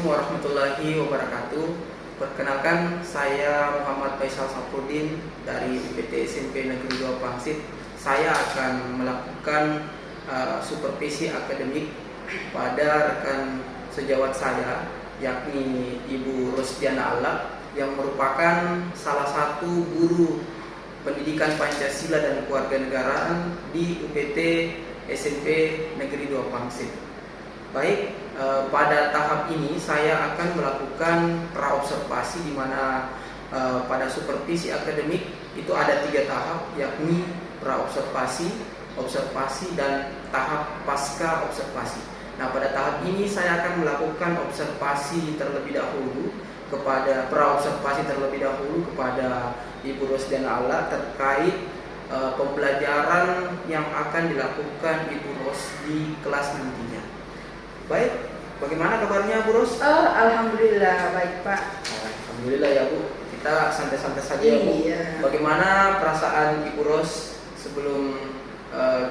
warahmatullahi wabarakatuh. Perkenalkan, saya Muhammad Faisal Safruddin dari UPT SMP Negeri 2 Pangsit. Saya akan melakukan supervisi akademik pada rekan sejawat saya, yakni Ibu Rosdiana Allah, yang merupakan salah satu guru pendidikan Pancasila dan Kewarganegaraan di UPT SMP Negeri 2 Pangsit. Baik, pada tahap ini saya akan melakukan praobservasi di mana pada supervisi akademik itu ada 3 tahap, yakni praobservasi, observasi, dan tahap pasca observasi. Nah, pada tahap ini saya akan melakukan observasi terlebih dahulu kepada praobservasi terlebih dahulu kepada Ibu Rosdiana Allah terkait pembelajaran yang akan dilakukan Ibu Ros di kelas nantinya. Baik, bagaimana kabarnya Bu Ros? Alhamdulillah baik Pak. Alhamdulillah ya Bu. Kita santai-santai saja ya Bu. Iya. Bagaimana perasaan Ibu Ros sebelum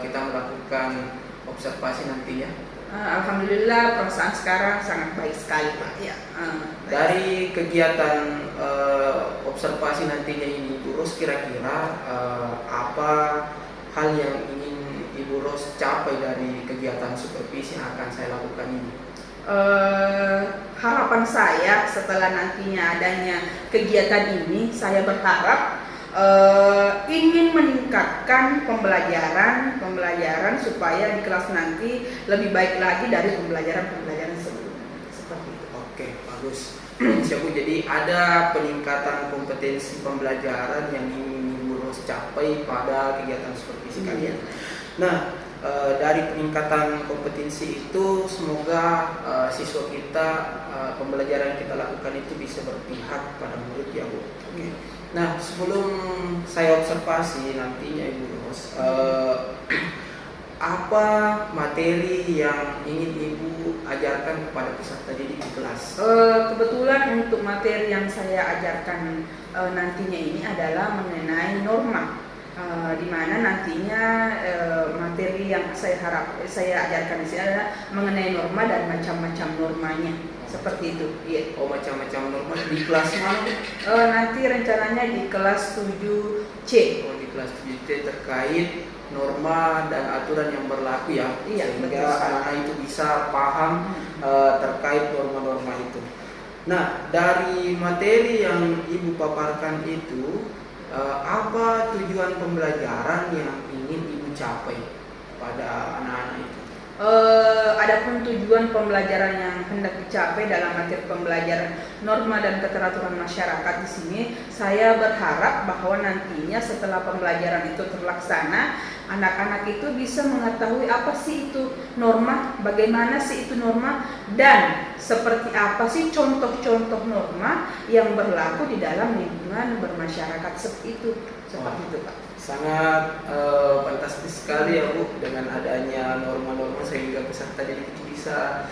kita melakukan observasi nantinya? Alhamdulillah perasaan sekarang sangat baik sekali Pak. Ya. Dari kegiatan observasi nantinya ini Bu Ros, kira-kira apa hal yang ingin Ibu Ros capai dari kegiatan supervisi yang akan saya lakukan ini? Harapan saya setelah nantinya adanya kegiatan ini, saya berharap ingin meningkatkan pembelajaran supaya di kelas nanti lebih baik lagi dari pembelajaran sebelumnya. Seperti itu. Oke, bagus. Jadi ada peningkatan kompetensi pembelajaran yang ingin Ibu Ros capai pada kegiatan supervisi kalian. Nah, dari peningkatan kompetensi itu semoga siswa kita, pembelajaran yang kita lakukan itu bisa berpihak pada murid ya Bu. Oke. Nah, sebelum saya observasi nantinya Ibu Ros, apa materi yang ingin Ibu ajarkan kepada peserta didik di kelas? Kebetulan untuk materi yang saya ajarkan nantinya ini adalah mengenai norma. Di mana nantinya materi yang saya ajarkan di sini adalah mengenai norma dan macam-macam normanya, seperti itu. Iya. Oh, macam-macam norma di kelas mana? Nanti rencananya di kelas 7C. Oh, di kelas 7C terkait norma dan aturan yang berlaku ya. Iya, sehingga anak-anak itu bisa paham terkait norma-norma itu. Nah, dari materi yang Ibu paparkan itu, apa tujuan pembelajaran yang ingin Ibu capai pada anak-anak itu? Adapun tujuan pembelajaran yang hendak dicapai dalam materi pembelajaran norma dan keteraturan masyarakat di sini, saya berharap bahwa nantinya setelah pembelajaran itu terlaksana, anak-anak itu bisa mengetahui apa sih itu norma, bagaimana sih itu norma, dan seperti apa sih contoh-contoh norma yang berlaku di dalam lingkungan bermasyarakat seperti itu Pak. Sangat fantastis sekali ya Bu, dengan adanya norma-norma sehingga peserta didik bisa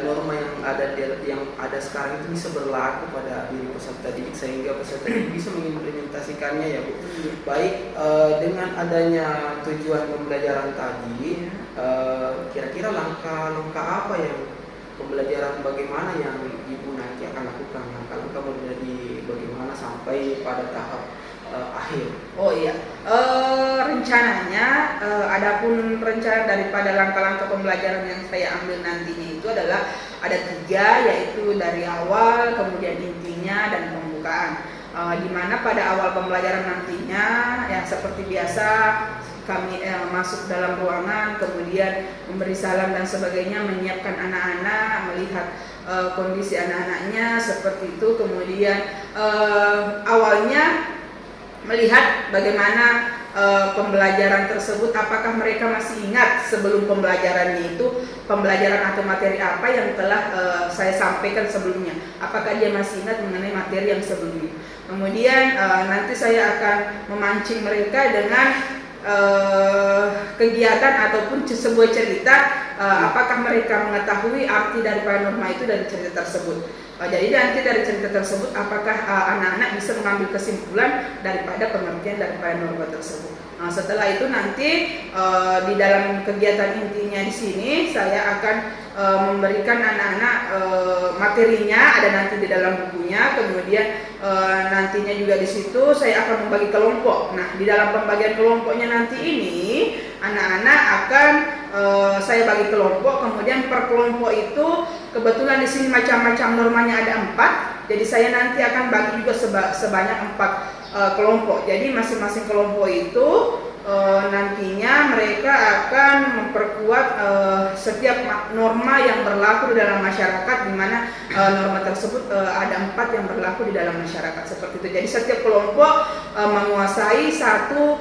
norma yang ada sekarang itu bisa berlaku pada diri peserta didik sehingga peserta didik bisa mengimplementasikannya ya Bu. Baik, dengan adanya tujuan pembelajaran tadi, kira-kira langkah-langkah apa yang pembelajaran bagaimana yang Ibu nanti akan lakukan? Langkah-langkah menjadi bagaimana sampai pada tahap akhir. Oh iya, rencananya adapun rencana daripada langkah-langkah pembelajaran yang saya ambil nantinya itu adalah ada 3, yaitu dari awal, kemudian intinya, dan pembukaan. Di mana pada awal pembelajaran nantinya yang seperti biasa kami masuk dalam ruangan, kemudian memberi salam dan sebagainya, menyiapkan anak-anak, melihat kondisi anak-anaknya seperti itu. Kemudian awalnya melihat bagaimana pembelajaran tersebut, apakah mereka masih ingat sebelum pembelajarannya itu pembelajaran atau materi apa yang telah saya sampaikan sebelumnya, apakah dia masih ingat mengenai materi yang sebelumnya. Kemudian nanti saya akan memancing mereka dengan kegiatan ataupun sebuah cerita, apakah mereka mengetahui arti daripada norma itu dari cerita tersebut. Jadi nanti dari cerita tersebut apakah anak-anak bisa mengambil kesimpulan daripada pengertian daripada norma tersebut. Nah, setelah itu nanti di dalam kegiatan intinya di sini saya akan memberikan anak-anak materinya ada nanti di dalam bukunya, kemudian nantinya juga di situ saya akan membagi kelompok. Nah, di dalam pembagian kelompoknya nanti ini anak-anak akan saya bagi kelompok, kemudian per kelompok itu kebetulan di sini macam-macam normanya ada 4, jadi saya nanti akan bagi juga sebanyak 4 kelompok. Jadi masing-masing kelompok itu nantinya mereka akan memperkuat setiap norma yang berlaku di dalam masyarakat, di mana norma tersebut ada 4 yang berlaku di dalam masyarakat seperti itu. Jadi setiap kelompok menguasai satu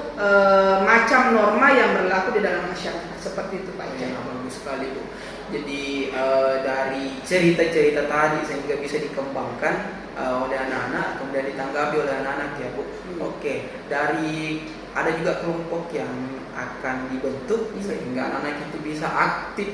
macam norma yang berlaku di dalam masyarakat seperti itu, Pak. Bagus sekali, Bu. Jadi dari cerita-cerita tadi sehingga bisa dikembangkan oleh anak-anak, kemudian ditanggapi oleh anak-anak ya, Bu. Oke, dari ada juga kelompok yang akan dibentuk sehingga anak-anak itu bisa aktif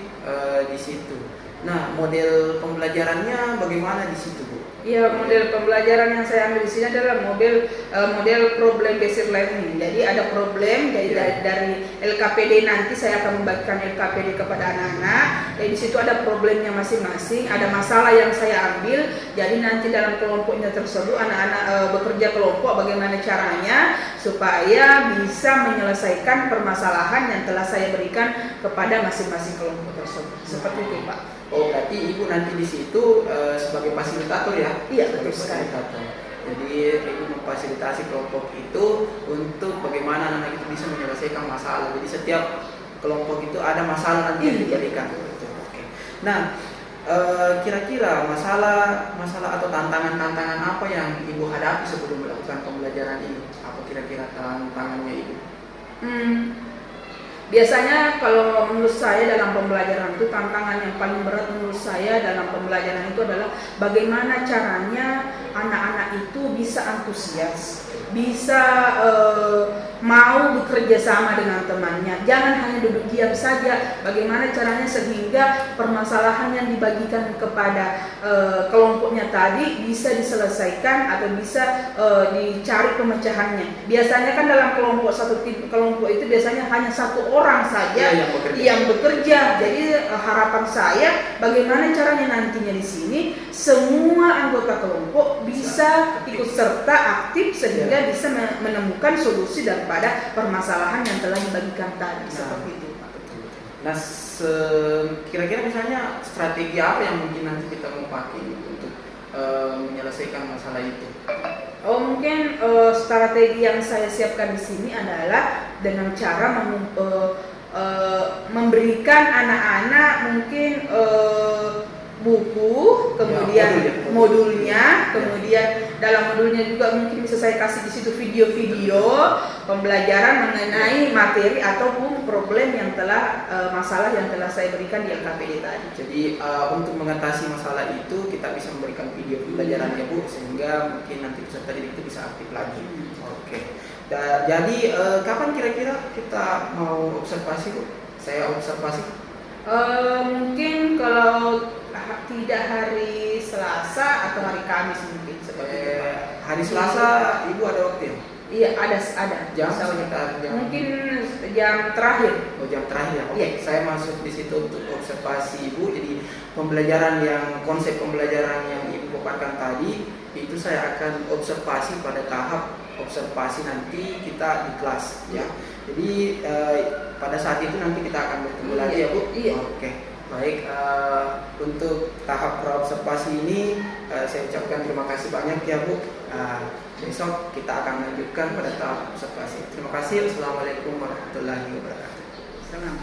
di situ. Nah, model pembelajarannya bagaimana di situ, Bu? Ya, model pembelajaran yang saya ambil di sini adalah model problem based learning. Jadi ada problem, jadi dari LKPD nanti saya akan membagikan LKPD kepada anak-anak. Jadi di situ ada problemnya masing-masing, ada masalah yang saya ambil. Jadi nanti dalam kelompoknya tersebut anak-anak bekerja kelompok bagaimana caranya supaya bisa menyelesaikan permasalahan yang telah saya berikan kepada masing-masing kelompok tersebut. Seperti itu, Pak. Oh, berarti Ibu nanti di situ sebagai fasilitator ya? Iya, betul sekali. Jadi Ibu memfasilitasi kelompok itu untuk bagaimana anak itu bisa menyelesaikan masalah. Jadi setiap kelompok itu ada masalah nanti yang diberikan. Oke. Nah, kira-kira masalah atau tantangan-tantangan apa yang Ibu hadapi sebelum melakukan pembelajaran ini? Apa kira-kira tantangannya Ibu? Biasanya kalau menurut saya dalam pembelajaran itu tantangan yang paling berat menurut saya dalam pembelajaran itu adalah bagaimana caranya anak-anak itu bisa antusias, bisa mau bekerja sama dengan temannya, jangan hanya duduk diam saja. Bagaimana caranya sehingga permasalahan yang dibagikan kepada kelompoknya tadi bisa diselesaikan atau bisa dicari pemecahannya. Biasanya kan dalam kelompok itu biasanya hanya satu orang saja yang bekerja. Jadi harapan saya bagaimana caranya nantinya di sini semua anggota kelompok bisa ikut serta aktif sehingga bisa menemukan solusi daripada permasalahan yang telah dibagikan tadi. Seperti itu, Pak. Nah, kira-kira misalnya strategi apa yang mungkin nanti kita mau pakai untuk menyelesaikan masalah itu? Oh, mungkin strategi yang saya siapkan di sini adalah dengan cara memberikan anak-anak mungkin buku, kemudian modulnya, kemudian dalam modulnya juga mungkin bisa saya kasih di situ video-video pembelajaran mengenai materi ataupun problem yang masalah yang telah saya berikan di LKPD tadi. Jadi untuk mengatasi masalah itu kita bisa memberikan video pembelajarannya, Bu, sehingga mungkin nanti peserta didik itu bisa aktif lagi. Oke. Jadi kapan kira-kira kita mau observasi, Bu? Saya observasi. Mungkin kalau tidak hari Selasa atau hari Kamis mungkin seperti itu. Hari Selasa Ibu ada waktu ya? Iya, ada. Jam sekitar jam. Mungkin jam terakhir. Oh, jam terakhir ya. Oke, Iya. saya masuk di situ untuk observasi Ibu. Jadi konsep pembelajaran yang Ibu paparkan tadi itu saya akan observasi pada tahap observasi nanti kita di kelas ya. Jadi pada saat itu nanti kita akan bertemu lagi ya, Bu. Iya. Oke. Baik, untuk tahap praobservasi ini saya ucapkan terima kasih banyak ya, Bu. Besok kita akan lanjutkan pada tahap observasi. Terima kasih. Assalamualaikum warahmatullahi wabarakatuh. Selamat.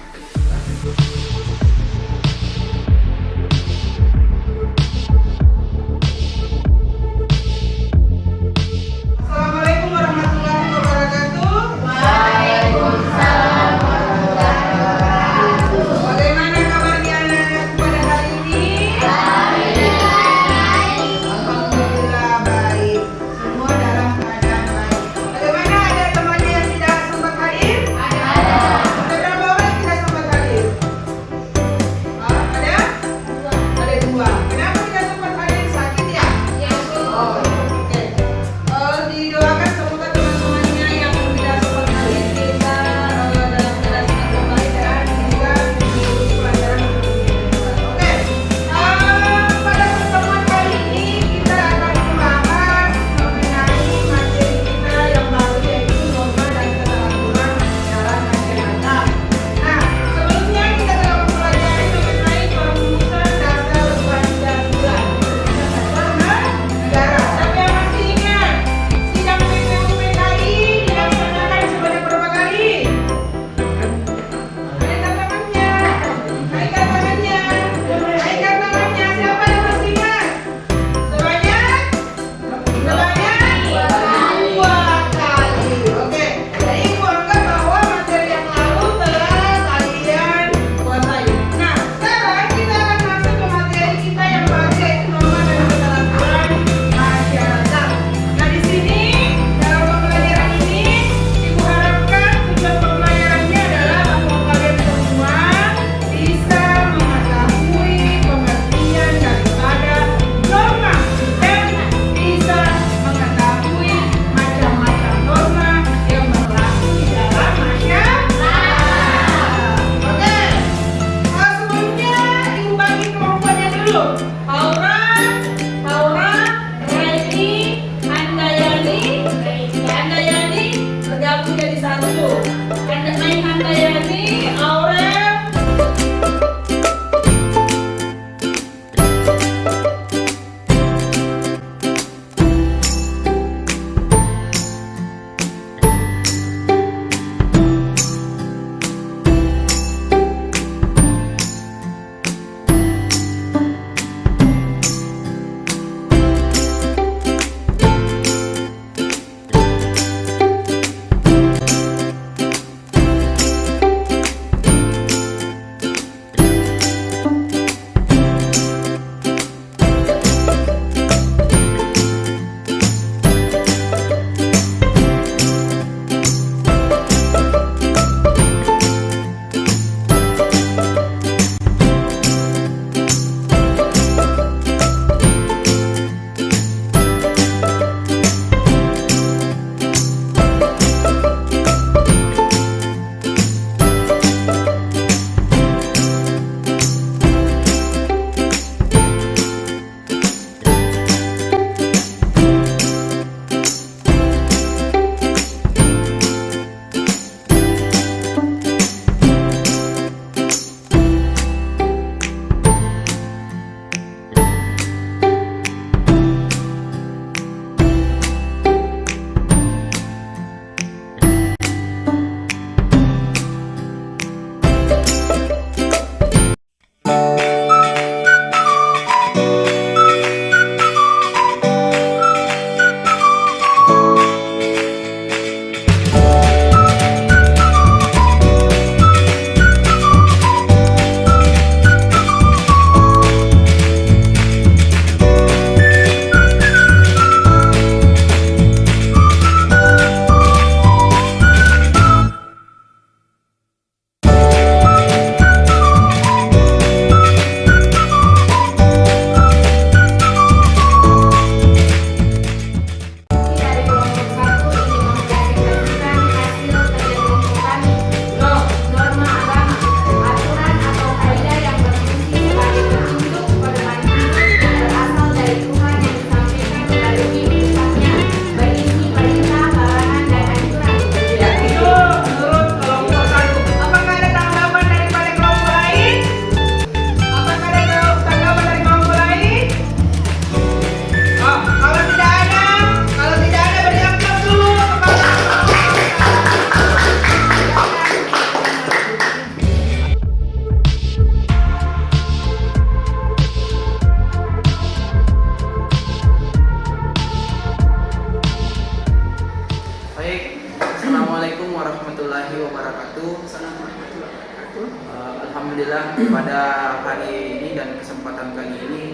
Alhamdulillah pada hari ini dan kesempatan kali ini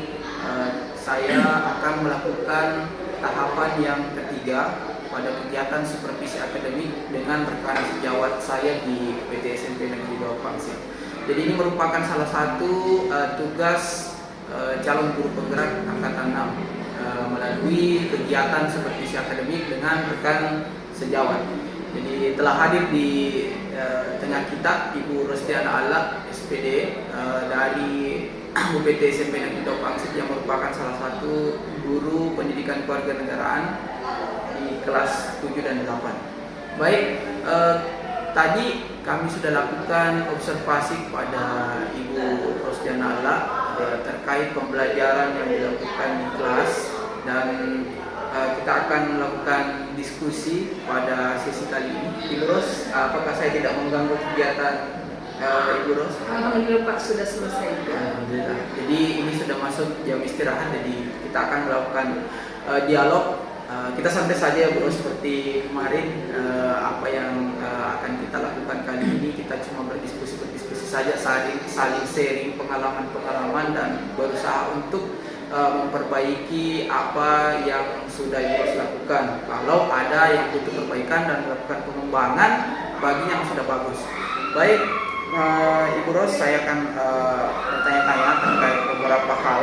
saya akan melakukan tahapan yang ketiga pada kegiatan supervisi akademik dengan rekan sejawat saya di PT SMP Negeri 2 Pangsit. Jadi ini merupakan salah satu tugas calon guru penggerak angkatan 6 melalui kegiatan supervisi akademik dengan rekan sejawat. Jadi telah hadir di tengah kita Ibu Rosdiana Allah SPD dari UPT SMP Negeri 2 Pangsit yang merupakan salah satu guru pendidikan kewarganegaraan di kelas 7 dan 8. Baik, tadi kami sudah lakukan observasi pada Ibu Rosdiana Allah terkait pembelajaran yang dilakukan di kelas, dan kita akan melakukan diskusi pada sesi kali ini. Ibu Ros, apakah saya tidak mengganggu kegiatan Ibu Ros? Alhamdulillah Pak, sudah selesai. Alhamdulillah. Jadi ini sudah masuk jam istirahat, jadi kita akan melakukan dialog. Kita santai saja ya Bu Ros, seperti kemarin apa yang akan kita lakukan kali ini, kita cuma berdiskusi saja, saling sharing pengalaman dan berusaha untuk memperbaiki apa yang sudah Ibu Ros lakukan. Kalau ada yang butuh perbaikan dan melakukan pengembangan bagi yang sudah bagus. Baik, Ibu Ros, saya akan bertanya-tanya terkait beberapa hal,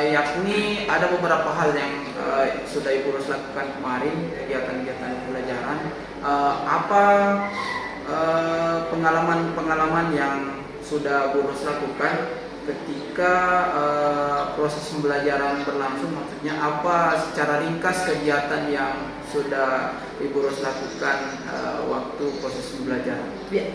yakni ada beberapa hal yang sudah Ibu Ros lakukan kemarin, kegiatan-kegiatan pembelajaran. Apa pengalaman-pengalaman yang sudah Bu Ros lakukan ketika proses pembelajaran berlangsung? Maksudnya apa secara ringkas kegiatan yang sudah Ibu Ros lakukan waktu proses pembelajaran? Ya.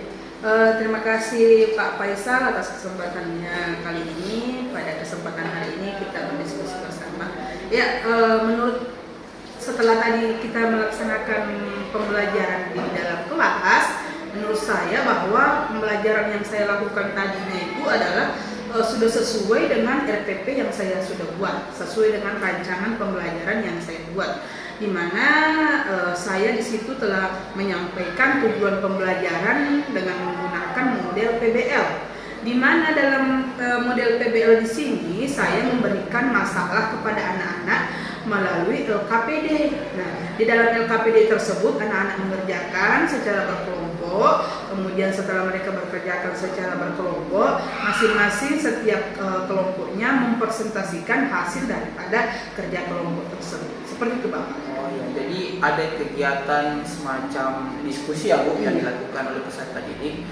Terima kasih Pak Faisal atas kesempatannya kali ini. Pada kesempatan hari ini kita berdiskusi bersama. Ya, menurut setelah tadi kita melaksanakan pembelajaran di dalam kelas, menurut saya bahwa pembelajaran yang saya lakukan tadinya itu adalah sudah sesuai dengan RPP yang saya sudah buat, sesuai dengan rancangan pembelajaran yang saya buat, di mana saya di situ telah menyampaikan tujuan pembelajaran dengan menggunakan model PBL, di mana dalam model PBL di sini saya memberikan masalah kepada anak-anak melalui LKPD. Nah, di dalam LKPD tersebut anak-anak mengerjakan secara berkelompok, kemudian setelah mereka bekerjakan secara berkelompok, masing-masing setiap kelompoknya mempresentasikan hasil daripada kerja kelompok tersebut. Seperti itu Bapak. Oh ya, jadi ada kegiatan semacam diskusi ya Bu yang dilakukan oleh peserta didik.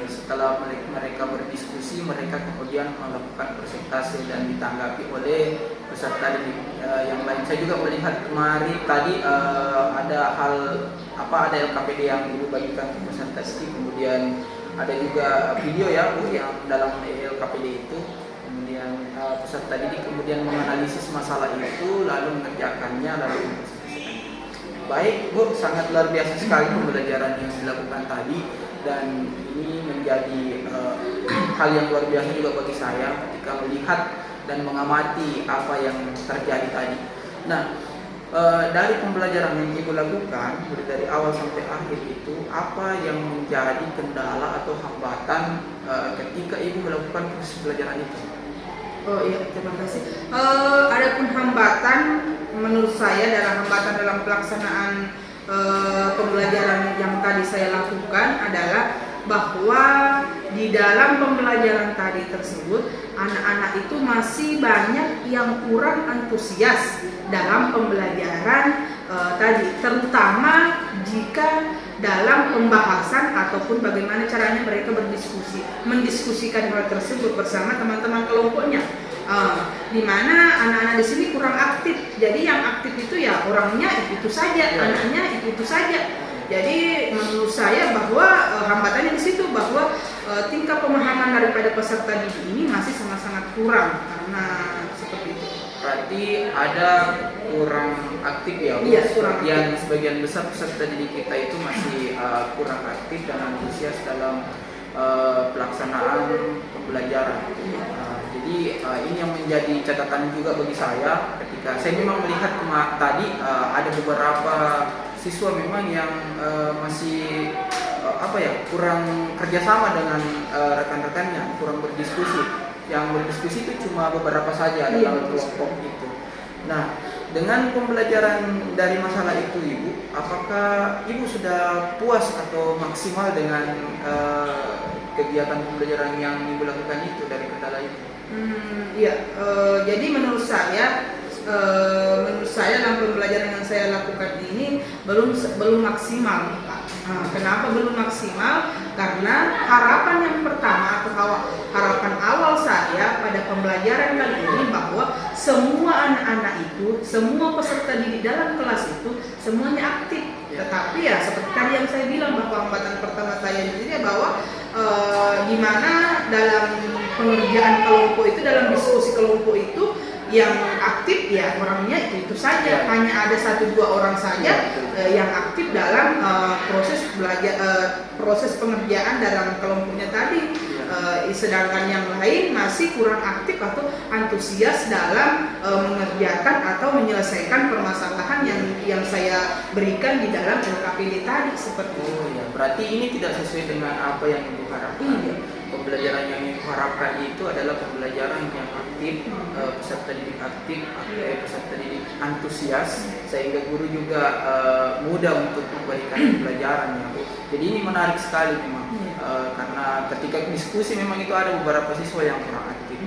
Setelah mereka berdiskusi, mereka kemudian melakukan presentasi dan ditanggapi oleh peserta didik yang lain. Saya juga melihat kemarin tadi ada ada LKPD yang Ibu bagikan ke peserta didik, kemudian ada juga video ya Bu yang dalam LKPD itu. Kemudian peserta didik kemudian menganalisis masalah itu, lalu mengerjakannya, lalu mempresentasikannya. Baik Bu, sangat luar biasa sekali pembelajaran yang dilakukan tadi, dan ini menjadi hal yang luar biasa juga bagi saya ketika melihat dan mengamati apa yang terjadi tadi. Nah, dari pembelajaran yang Ibu lakukan dari awal sampai akhir itu, apa yang menjadi kendala atau hambatan ketika Ibu melakukan proses pembelajaran itu? Oh iya, terima kasih. Adapun hambatan, menurut saya hambatan dalam pelaksanaan pembelajaran yang tadi saya lakukan adalah bahwa di dalam pembelajaran tadi tersebut anak-anak itu masih banyak yang kurang antusias dalam pembelajaran tadi, terutama jika dalam pembahasan ataupun bagaimana caranya mereka mendiskusikan hal tersebut bersama teman-teman kelompoknya. Di mana anak-anak di sini kurang aktif. Jadi yang aktif itu ya orangnya itu saja, anaknya itu saja. Jadi menurut saya bahwa hambatannya di situ bahwa tingkat pemahaman daripada peserta didik ini masih sangat-sangat kurang, karena seperti itu. Berarti ada kurang aktif ya Bu? Iya, kurang yang sebagian besar peserta didik kita itu masih kurang aktif dan antusias dalam pelaksanaan pembelajaran. Jadi ini yang menjadi catatan juga bagi saya ketika saya memang melihat tadi ada beberapa siswa memang yang masih apa ya, kurang kerjasama dengan rekan-rekannya, kurang berdiskusi. Yang berdiskusi itu cuma beberapa saja dalam kelompok itu. Nah, dengan pembelajaran dari masalah itu Ibu, apakah Ibu sudah puas atau maksimal dengan kegiatan pembelajaran yang Ibu lakukan itu dari kendala itu? Iya, jadi menurut saya dalam pembelajaran yang saya lakukan ini belum maksimal, Pak. Kenapa belum maksimal? Karena harapan yang pertama atau harapan awal saya pada pembelajaran kali ini bahwa semua anak-anak itu, semua peserta didik dalam kelas itu semuanya aktif. Tetapi ya seperti tadi yang saya bilang bahwa hambatan pertama saya di sini bahwa gimana dalam pengerjaan kelompok itu, dalam diskusi kelompok itu yang aktif ya orangnya itu saja, hanya ada 1-2 orang saja yang aktif dalam proses belajar, proses pengerjaan dalam kelompoknya tadi, sedangkan yang lain masih kurang aktif atau antusias dalam mengerjakan atau menyelesaikan permasalahan yang saya berikan di dalam LKPD tadi seperti itu. Ya, berarti ini tidak sesuai dengan apa yang Ibu harapkan. Pembelajaran yang Ibu harapkan itu adalah pembelajaran yang aktif, peserta didik aktif, peserta didik antusias, sehingga guru juga mudah untuk memberikan pembelajarannya, Bu. Jadi ini menarik sekali memang, karena ketika diskusi memang itu ada beberapa siswa yang kurang aktif.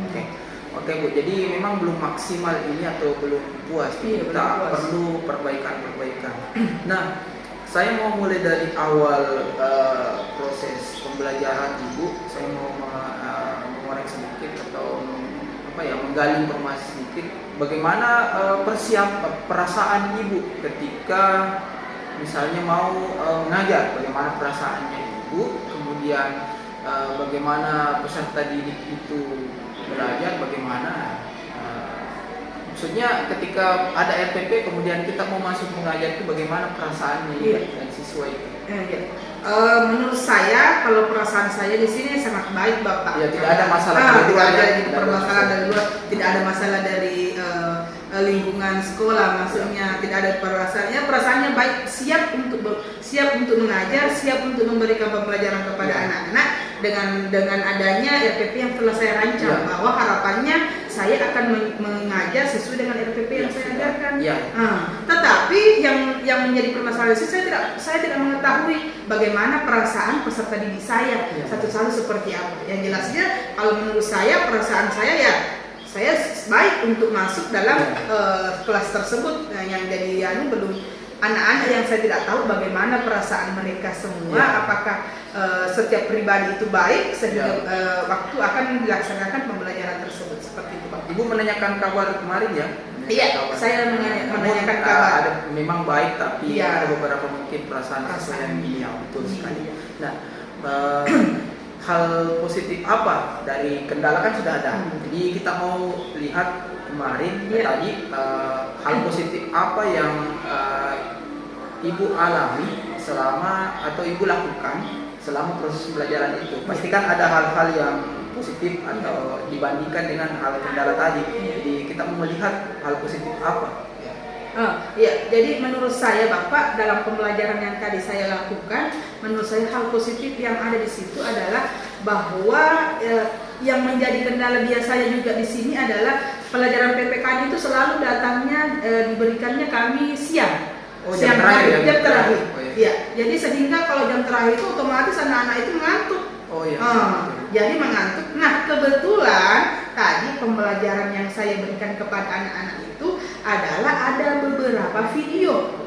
Oke Bu, jadi memang belum maksimal ini atau belum puas, kita perlu perbaikan-perbaikan. Nah, saya mau mulai dari awal proses pembelajaran Ibu. Saya mau mengorek sedikit atau menggali informasi sedikit. Bagaimana perasaan Ibu ketika misalnya mau mengajar? Bagaimana perasaannya Ibu? Kemudian bagaimana peserta didik itu belajar? Bagaimana? Maksudnya ketika ada RPP kemudian kita mau masuk mengajar itu bagaimana perasaannya dan siswa itu? Menurut saya, kalau perasaan saya di sini sangat baik, Bapak. Ya, tidak ada masalah tidak ada masalah dari lingkungan sekolah, maksudnya tidak ada perasaannya baik, siap untuk mengajar, siap untuk memberikan pembelajaran kepada anak-anak dengan adanya RPP yang telah saya rancang, bahwa harapannya saya akan mengajar sesuai dengan RPP yang saya ajarkan. Tetapi yang menjadi permasalahan itu saya tidak mengetahui bagaimana perasaan peserta didik saya satu-satu seperti apa. Yang jelasnya kalau menurut saya perasaan saya saya baik untuk masuk dalam kelas tersebut. Yang jadi belum anak-anak yang saya tidak tahu bagaimana perasaan mereka semua, apakah setiap pribadi itu baik sehingga waktu akan dilaksanakan pembelajaran tersebut seperti itu, Pak. Ibu menanyakan kabar kemarin ya? Iya, saya menanyakan kabar. Memang baik, tapi ada beberapa mungkin perasaan yang betul sekali. Nah, hal positif apa dari kendala kan sudah ada. Jadi kita mau lihat kemarin tadi hal positif apa yang Ibu alami selama atau Ibu lakukan selama proses pembelajaran itu. Pastikan ada hal-hal yang positif atau dibandingkan dengan hal kendala tadi. Jadi kita mau melihat hal positif apa. Jadi menurut saya Bapak, dalam pembelajaran yang tadi saya lakukan, menurut saya hal positif yang ada di situ adalah bahwa yang menjadi kendala biasanya juga di sini adalah pelajaran PPKN itu selalu datangnya diberikannya kami siang. Jam terakhir. Jadi sehingga kalau jam terakhir itu otomatis anak-anak itu mengantuk. Jadi mengantuk. Nah, kebetulan tadi pembelajaran yang saya berikan kepada anak-anak itu adalah ada beberapa video.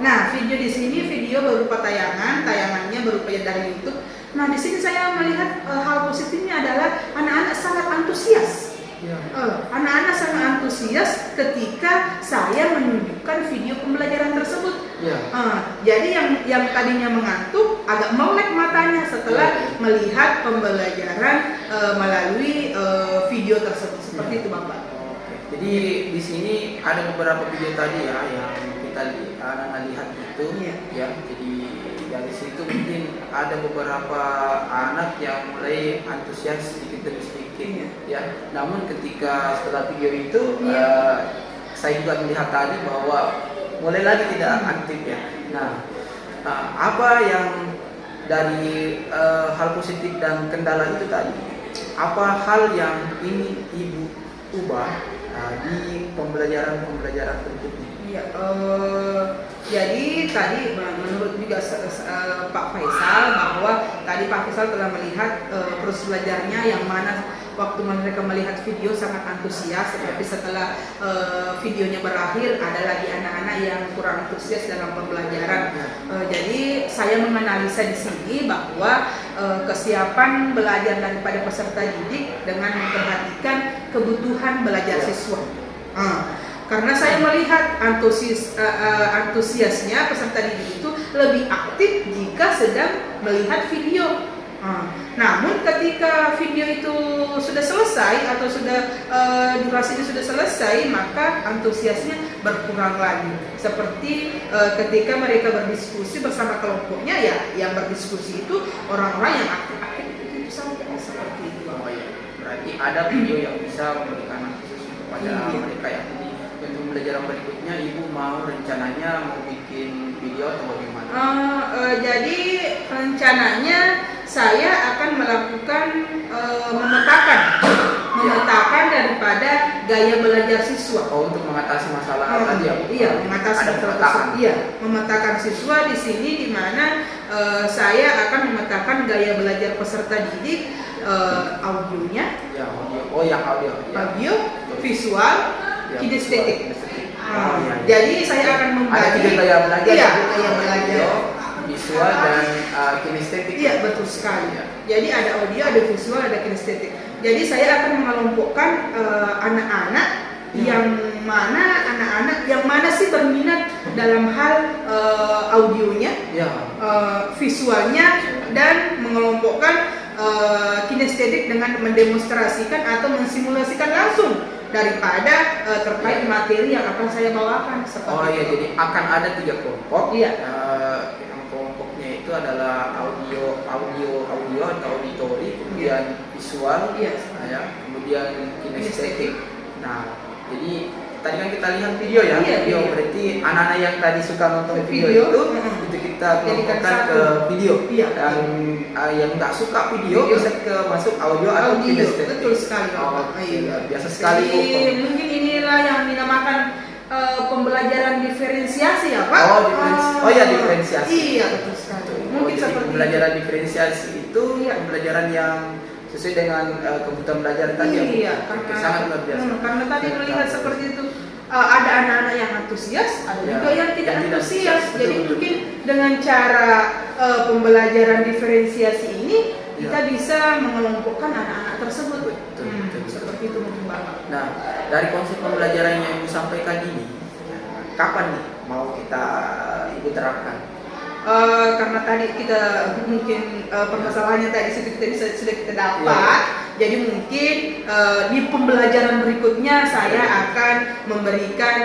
Nah, video di sini video berupa tayangannya berupa dari YouTube. Nah, di sini saya melihat hal positifnya adalah anak-anak sangat antusias. Anak-anak sangat antusias ketika saya menunjukkan video pembelajaran tersebut. Jadi yang tadinya mengantuk agak melek matanya setelah melihat pembelajaran melalui video tersebut. Seperti itu, Bapak. Jadi di sini ada beberapa video tadi ya yang kita anak-anak lihat itu. Jadi dari situ mungkin ada beberapa anak yang mulai antusias sedikit demi sedikit. Namun ketika setelah video itu saya juga melihat tadi bahwa mulai lagi tidak aktif ya. Nah, apa yang dari hal positif dan kendala itu tadi, apa hal yang ingin Ibu ubah di pembelajaran berikutnya? Iya, jadi tadi menurut juga Pak Faisal, bahwa tadi Pak Faisal telah melihat proses belajarnya, yang mana waktu mereka melihat video sangat antusias, tetapi setelah videonya berakhir ada lagi anak-anak yang kurang antusias dalam pembelajaran. Jadi saya menganalisa di sini bahwa kesiapan belajar daripada peserta didik dengan memperhatikan kebutuhan belajar siswa. Karena saya melihat antusiasnya peserta didik itu lebih aktif jika sedang melihat video. Namun ketika video itu sudah selesai atau sudah durasinya sudah selesai, maka antusiasnya berkurang lagi. Seperti ketika mereka berdiskusi bersama kelompoknya, ya yang berdiskusi itu orang-orang yang aktif-aktif itu saja, seperti itu. Oh iya, berarti ada video yang bisa memberikan akses kepada mereka yang ini. Untuk pembelajaran berikutnya, Ibu mau rencananya mau bikin video atau bagaimana? Jadi rencananya saya akan melakukan memetakan daripada gaya belajar siswa. Oh, untuk mengatasi masalah tadi ya? Iya, mengatasi masalah. Iya, memetakan siswa di sini, di mana saya akan memetakan gaya belajar peserta didik, audionya, Ya, audio. Oh, yang audio. Ya. audio, visual, Ya, kinestetik. Oh, iya. Jadi saya akan membagi. Ada tiga gaya belajar. Iya, ya? gaya belajar. Audio, visual dan kinestetik. Iya, betul sekali. Ya. Jadi ada audio, ada visual, ada kinestetik. Jadi saya akan mengelompokkan anak-anak yang mana sih berminat dalam hal audionya, Ya. visualnya, dan mengelompokkan kinestetik dengan mendemonstrasikan atau mensimulasikan langsung daripada terkait materi yang akan saya bawakan. Oh iya, jadi akan ada 3 kelompok. Iya. Yang kelompoknya itu adalah audio atau auditori, kemudian visual, Iya. ya, kemudian kinestetik. Nah, jadi tadi kan kita lihat video ya, Iya, video iya. berarti anak-anak yang tadi suka nonton video, Video, itu kita jadikan kelompokkan satu. ke video. Iya. Dan yang nggak suka video bisa ke masuk audio atau Audio, kinestetik. betul sekali, Pak. Oh, Iya. biasa sekali. Jadi mungkin inilah yang dinamakan pembelajaran diferensiasi ya, Pak. Oh ya, diferensiasi. Iya, betul sekali. Mungkin Jadi seperti pembelajaran diferensiasi itu Iya. pembelajaran yang sesuai dengan kebutuhan belajar tadi ya, Bu? Iya, Oke, karena sangat luar biasa. karena tadi Sangat melihat bagus. seperti itu, ada anak-anak yang antusias, ada Ya, juga yang tidak yang tidak antusias. antusias, Jadi betul, mungkin dengan cara pembelajaran diferensiasi ini kita Ya. bisa mengelompokkan anak-anak tersebut. Betul. Seperti itu mungkin, Bapak. Nah, dari konsep pembelajaran yang Ibu sampaikan ini, kapan nih mau Ibu terapkan? Karena tadi kita mungkin permasalahannya tadi sudah kita dapat, jadi mungkin di pembelajaran berikutnya saya akan memberikan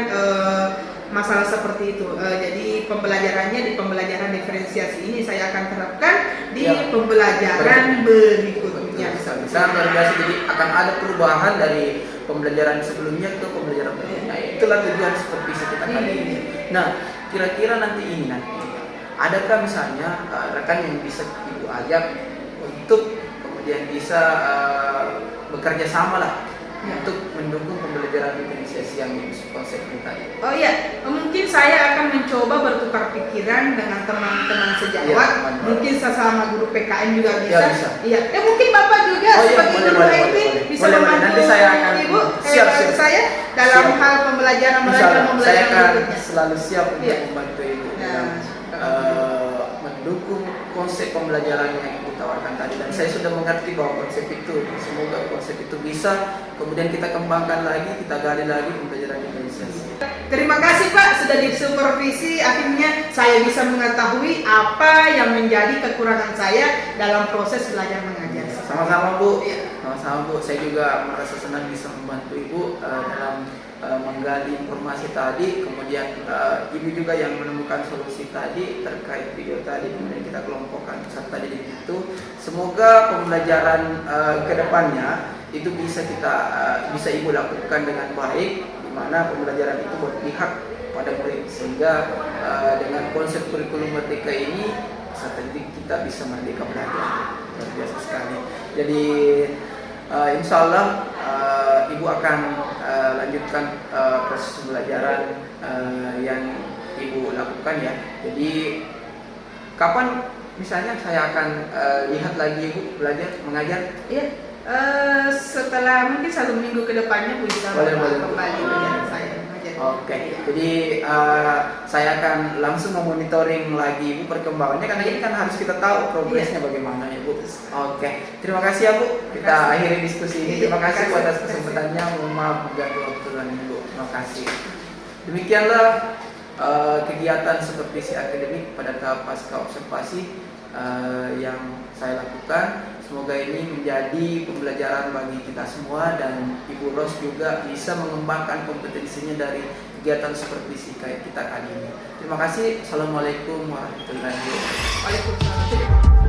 masalah seperti itu. Jadi pembelajarannya di pembelajaran diferensiasi ini saya akan terapkan di pembelajaran berikutnya. Sangat luar biasa. Jadi akan ada perubahan dari pembelajaran sebelumnya ke pembelajaran berikutnya. Itulah tujuan supervisi kita kali ini. Nah, kira-kira nanti adakah misalnya rekan yang bisa Ibu ajak untuk kemudian bisa bekerja sama lah untuk mendukung pembelajaran diferensiasi yang konsep tadi? Oh iya, mungkin saya akan mencoba bertukar pikiran dengan teman-teman sejawat. Iya, mungkin sesama guru PKN juga bisa. Ya, bisa. Iya, mungkin Bapak juga Oh, iya, sebagai boleh, guru boleh, IT boleh. bisa Boleh, membantu nanti saya akan Ibu, siap. saya dalam Siap. hal pembelajaran Insya Allah, saya pembelajaran akan berikutnya. selalu siap untuk Iya. membantu Ibu Nah, dalam mendukung konsep pembelajaran yang Ibu tawarkan tadi, dan saya sudah mengerti bahwa konsep itu, semoga konsep itu bisa kemudian kita kembangkan lagi, kita gali lagi pembelajaran diferensiasi. Terima kasih Pak sudah disupervisi, akhirnya saya bisa mengetahui apa yang menjadi kekurangan saya dalam proses belajar mengajar. Sama-sama Bu, Iya. sama-sama Bu. Saya juga merasa senang bisa membantu Ibu dalam menggali informasi tadi, kemudian Ibu juga yang menemukan solusi tadi terkait video tadi, kemudian kita kelompokkan peserta didik itu. Semoga pembelajaran kedepannya itu bisa Ibu lakukan dengan baik, di mana pembelajaran itu berpihak pada murid, sehingga dengan konsep kurikulum merdeka ini peserta didik kita bisa merdeka belajar. Luar biasa sekali. Jadi insya Allah Ibu akan lanjutkan proses pembelajaran yang Ibu lakukan ya. Jadi kapan misalnya saya akan lihat lagi Ibu belajar mengajar? Iya. Setelah mungkin 1 minggu ke depannya bisa Boleh. kembali belajar saya mengajar. Oke, jadi saya akan langsung memonitoring lagi Ibu perkembangannya karena ini kan harus kita tahu progresnya bagaimana ya Bu. Oke, terima kasih ya Bu. Kita akhiri diskusi ini. Terima kasih atas kesempatannya. Mohon maaf mengganggu waktu Ibu. Terima kasih. Demikianlah kegiatan supervisi akademik pada tahap pasca observasi yang saya lakukan. Semoga ini menjadi pembelajaran bagi kita semua dan Ibu Ros juga bisa mengembangkan kompetensinya dari kegiatan supervisi kayak kita kali ini. Terima kasih. Assalamualaikum warahmatullahi wabarakatuh. Waalaikumsalam.